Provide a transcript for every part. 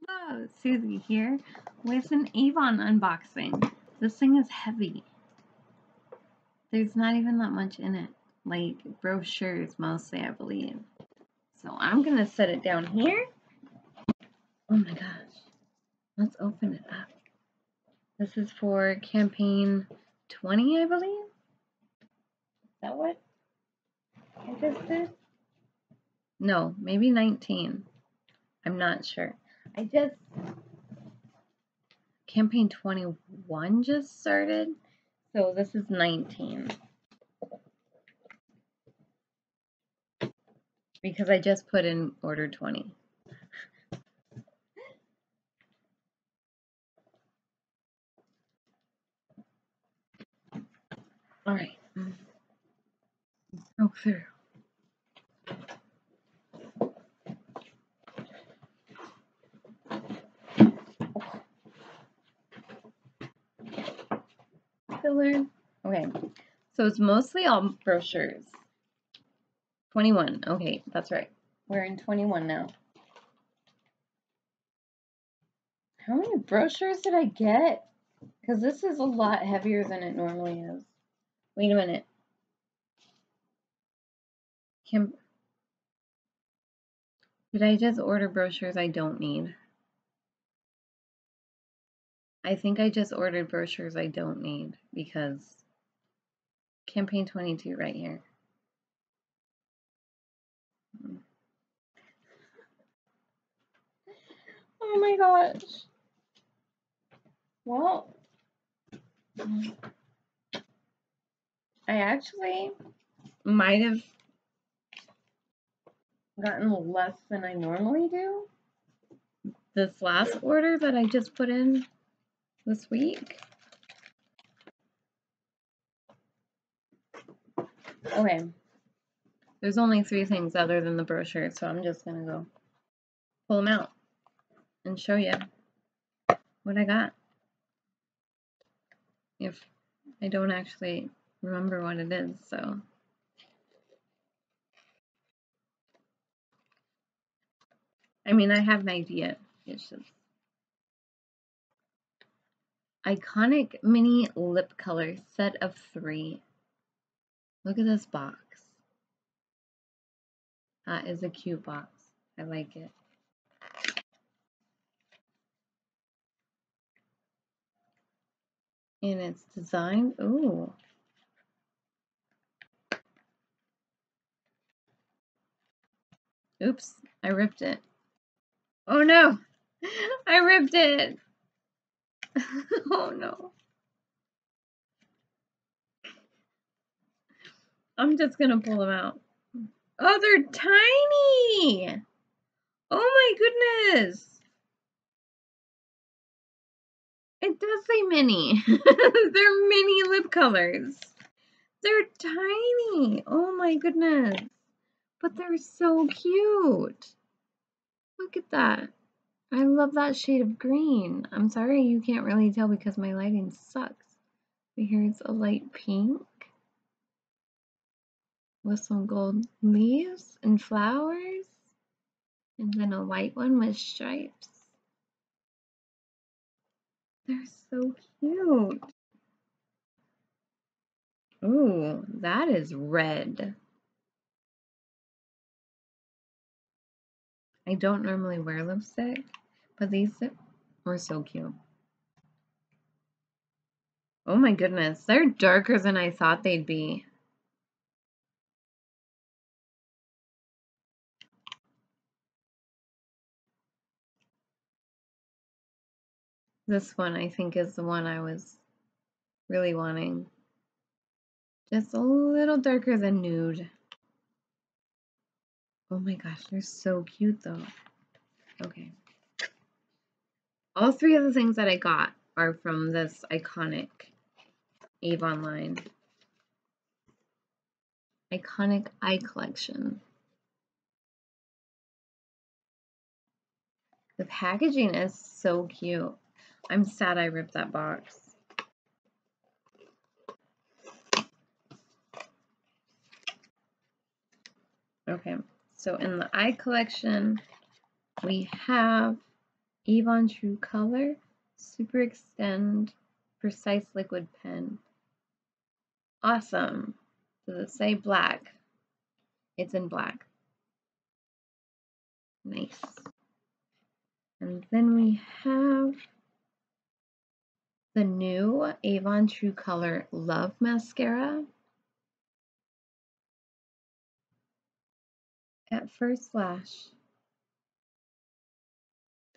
Hello, Susie here with an Avon unboxing. This thing is heavy. There's not even that much in it, like brochures mostly, I believe. So I'm gonna set it down here. Oh my gosh, let's open it up. This is for campaign 20, I believe. Is that what I just did? No, maybe 19. I'm not sure. Campaign 21 just started, so this is 19. Because I just put in order 20. All right. Go through. Filler. Okay. So it's mostly all brochures. 21. Okay, that's right. We're in 21 now. How many brochures did I get? Because this is a lot heavier than it normally is. Wait a minute. Did I just order brochures I don't need? I think I just ordered brochures I don't need because campaign 22 right here. Oh my gosh. Well, I actually might have gotten less than I normally do. This last order that I just put in this week. Okay. There's only 3 things other than the brochure, so I'm just gonna go pull them out and show you what I got. If I don't actually remember what it is, so. I mean, I have an idea. It's just iconic mini lip color set of 3. Look at this box. That is a cute box. I like it. And it's designed, ooh. Oops, I ripped it. Oh no, I ripped it. Oh no. I'm just gonna pull them out. Oh, they're tiny. Oh my goodness. It does say mini. They're mini lip colors. They're tiny. Oh my goodness. But they're so cute. Look at that. I love that shade of green. I'm sorry you can't really tell because my lighting sucks. But here's a light pink with some gold leaves and flowers. And then a white one with stripes. They're so cute. Ooh, that is red. I don't normally wear lipstick, but these were so cute. Oh my goodness, they're darker than I thought they'd be. This one I think is the one I was really wanting. Just a little darker than nude. Oh my gosh, they're so cute though. Okay. All 3 of the things that I got are from this iconic Avon line. Iconic Eye Collection. The packaging is so cute. I'm sad I ripped that box. Okay, so in the eye collection, we have Avon True Color Super Extend Precise Liquid Pen. Awesome. Does it say black? It's in black. Nice. And then we have the new Avon True Color Love Mascara. At first lash.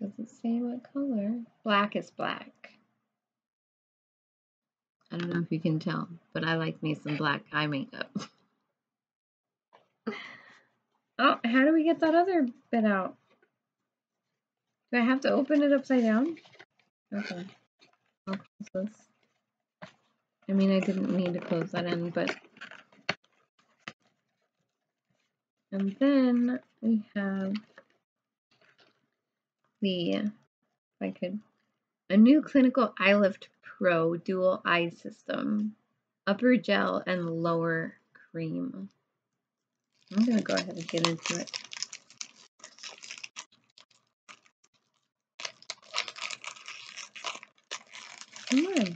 Does it say what color? Black is black. I don't know if you can tell, but I like me some black eye makeup. Oh, how do we get that other bit out? Do I have to open it upside down? Okay. I'll close this. I mean, I didn't mean to close that in, but... And then we have the, a new clinical eye lift pro dual eye system, upper gel and lower cream. I'm gonna go ahead and get into it. Come on.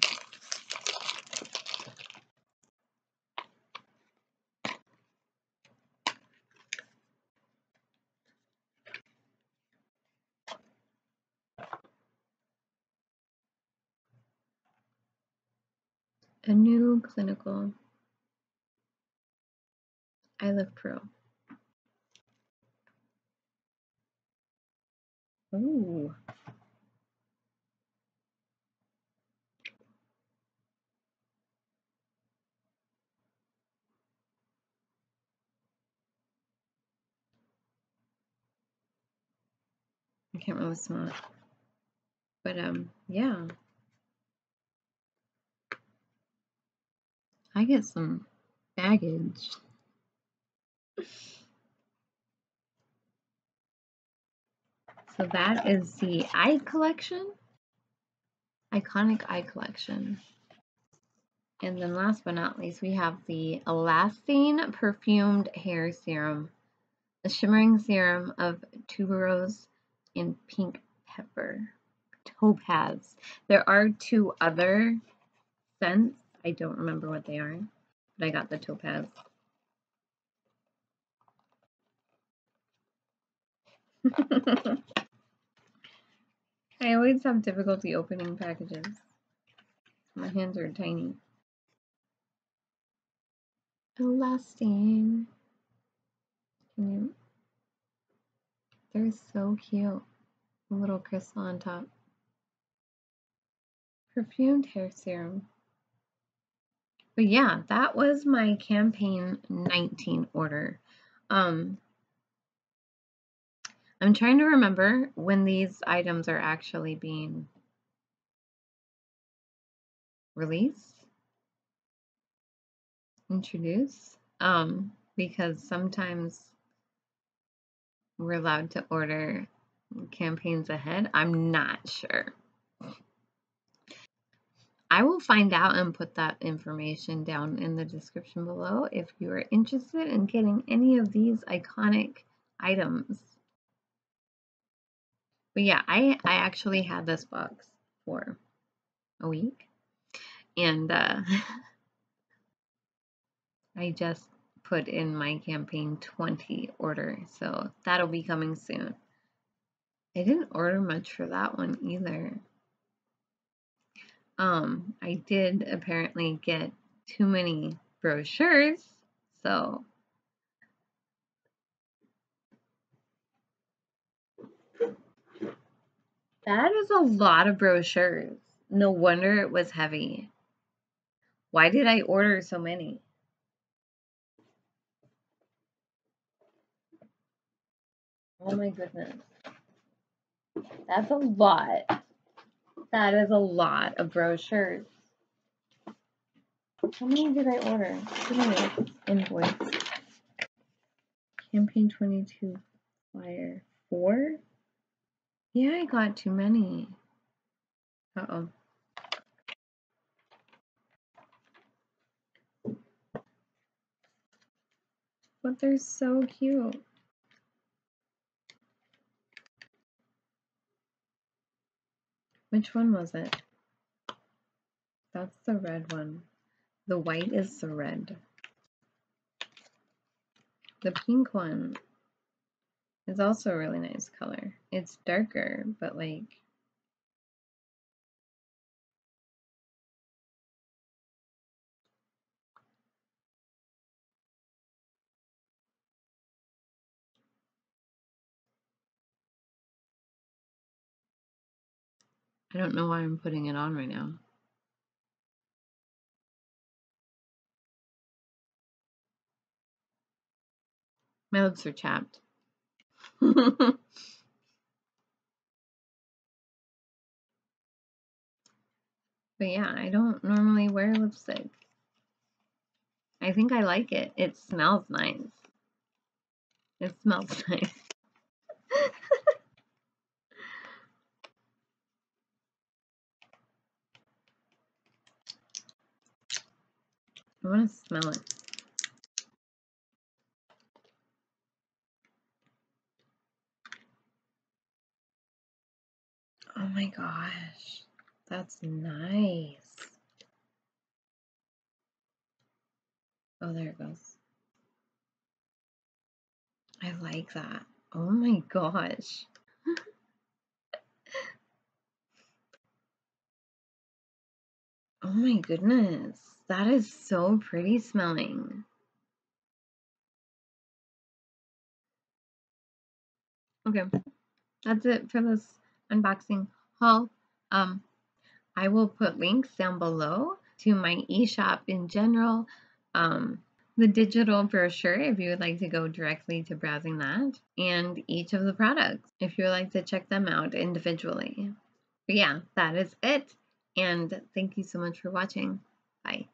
A new clinical eye lift pro. Ooh. I can't really smell it. But yeah. I get some baggage. So that is the eye collection. Iconic eye collection. And then last but not least, we have the Elastine Perfumed Hair Serum. A shimmering serum of tuberose and pink pepper. Topaz. There are two other scents. I don't remember what they are, but I got the Topaz. I always have difficulty opening packages. My hands are tiny. Elastine. They're so cute. A little crystal on top. Perfumed hair serum. But yeah, that was my campaign 19 order. I'm trying to remember when these items are actually being released, introduced, because sometimes we're allowed to order campaigns ahead. I'm not sure. I will find out and put that information down in the description below if you are interested in getting any of these iconic items. But yeah, I actually had this box for a week, and I just put in my campaign 20 order, so that'll be coming soon. I didn't order much for that one either. I did apparently get too many brochures, so that is a lot of brochures. No wonder it was heavy. Why did I order so many? Oh my goodness. That's a lot. That is a lot of brochures. How many did I order? Invoice. Campaign 22 flyer. 4? Yeah, I got too many. Uh-oh. But they're so cute. Which one was it? That's the red one. The white is the red. The pink one is also a really nice color. It's darker, but like, I don't know why I'm putting it on right now. My lips are chapped. But yeah, I don't normally wear lipstick. I think I like it. It smells nice. It smells nice. I want to smell it. Oh my gosh, that's nice. Oh, there it goes. I like that. Oh my gosh. Oh my goodness. That is so pretty smelling. Okay, that's it for this unboxing haul. I will put links down below to my e-shop in general, the digital brochure if you would like to go directly to browsing that, and each of the products if you would like to check them out individually. But yeah, that is it, and thank you so much for watching. Bye.